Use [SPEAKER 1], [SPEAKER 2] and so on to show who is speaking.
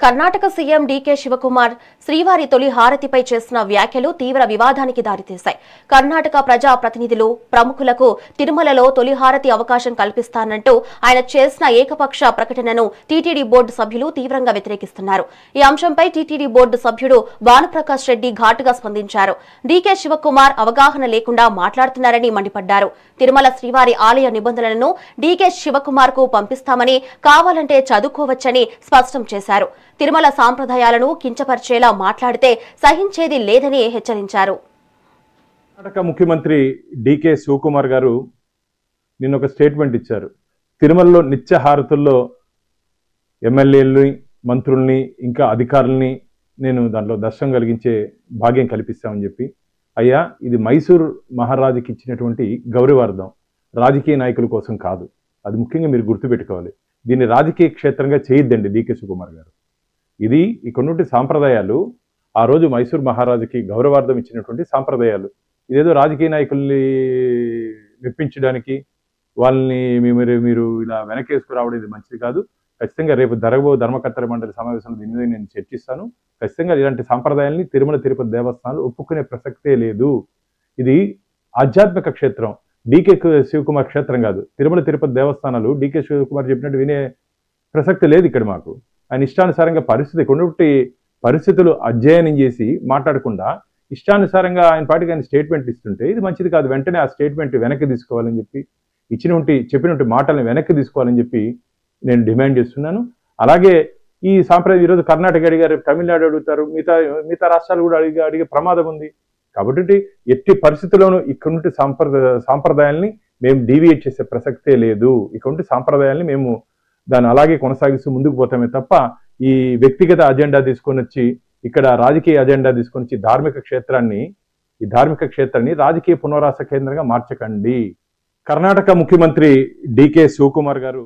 [SPEAKER 1] Karnataka CM DK Shivakumar శ్రీవారి తొలి హారతిపై చేసిన వ్యాఖ్యలు తీవ్ర వివాదానికి దారితీశాయి. కర్ణాటక ప్రజా ప్రతినిధులు, ప్రముఖులకు తిరుమలలో తొలి హారతి అవకాశం కల్పిస్తానంటూ ఆయన చేసిన ఏకపక్ష ప్రకటనను టీటీడీ బోర్డు సభ్యులు తీవ్రంగా వ్యతిరేకిస్తున్నారు. ఈ అంశంపై టీటీడీ బోర్డు సభ్యుడు భానుప్రకాష్ రెడ్డి ఘాటుగా స్పందించారు. డీకే శివకుమార్ అవగాహన లేకుండా మాట్లాడుతున్నారని మండిపడ్డారు. తిరుమల శ్రీవారి ఆలయ నిబంధనలను డీకే శివకుమార్ కు పంపిస్తామని, కావాలంటే చదువుకోవచ్చని స్పష్టం చేశారు. తిరుమల సాంప్రదాయాలను కించపరిచేలా మాట్లాడితే సహించేది లేదని హెచ్చరించారు.
[SPEAKER 2] కర్ణాటక ముఖ్యమంత్రి డీకే శివకుమార్ గారు నిన్న ఒక స్టేట్మెంట్ ఇచ్చారు. తిరుమలలో నిత్య హారతుల్లో ఎమ్మెల్యేలని, మంత్రుల్ని, ఇంకా అధికారుల్ని నేను దాంట్లో దర్శనం కలిగించే భాగ్యం కల్పిస్తామని చెప్పి, అయ్యా ఇది మైసూర్ మహారాజుకి ఇచ్చినటువంటి గౌరవార్థం, రాజకీయ నాయకుల కోసం కాదు. అది ముఖ్యంగా మీరు గుర్తుపెట్టుకోవాలి. దీన్ని రాజకీయ క్షేత్రంగా చేయొద్దండి డీకే శివకుమార్ గారు. ఇది ఇక్కడుంటి సాంప్రదాయాలు, ఆ రోజు మైసూర్ మహారాజుకి గౌరవార్థం ఇచ్చినటువంటి సాంప్రదాయాలు. ఇదేదో రాజకీయ నాయకుల్ని మెప్పించడానికి వాళ్ళని మీరు ఇలా వెనకేసుకురావడం ఇది మంచిది కాదు. ఖచ్చితంగా రేపు జరగబో ధర్మకర్తల మండలి సమావేశంలో దీని మీద నేను చర్చిస్తాను. ఖచ్చితంగా ఇలాంటి సాంప్రదాయాల్ని తిరుమల తిరుపతి దేవస్థానాలు ఒప్పుకునే ప్రసక్తే లేదు. ఇది ఆధ్యాత్మిక క్షేత్రం, డీకే శివకుమార్ క్షేత్రం కాదు. తిరుమల తిరుపతి దేవస్థానాలు డీకే శివకుమార్ చెప్పినట్టు వినే ప్రసక్తి లేదు ఇక్కడ మాకు. ఆయన ఇష్టానుసారంగా కొన్ని పరిస్థితులు అధ్యయనం చేసి మాట్లాడకుండా ఇష్టానుసారంగా ఆయన పాటికి ఆయన స్టేట్మెంట్ ఇస్తుంటే ఇది మంచిది కాదు. వెంటనే ఆ స్టేట్మెంట్ వెనక్కి తీసుకోవాలని చెప్పి, చెప్పినట్టు మాటలను వెనక్కి తీసుకోవాలని చెప్పి నేను డిమాండ్ చేస్తున్నాను. అలాగే ఈ సాంప్రదాయం ఈరోజు కర్ణాటక అడిగారు, తమిళనాడు అడుగుతారు, మిగతా రాష్ట్రాలు కూడా అడిగే ప్రమాదం ఉంది. కాబట్టి ఎట్టి పరిస్థితుల్లోనూ ఇక్కడుంటి సాంప్రదాయాల్ని మేము డీవియేట్ చేసే ప్రసక్తే లేదు. ఇక్కడుంటి సాంప్రదాయాల్ని మేము దాన్ని అలాగే కొనసాగిస్తూ ముందుకు పోతామే తప్ప ఈ వ్యక్తిగత అజెండా తీసుకొని వచ్చి, ఇక్కడ రాజకీయ అజెండా తీసుకొని వచ్చి ఈ ధార్మిక క్షేత్రాన్ని రాజకీయ పునరాస కేంద్రంగా మార్చకండి. కర్ణాటక ముఖ్యమంత్రి డీకే శివకుమార్ గారు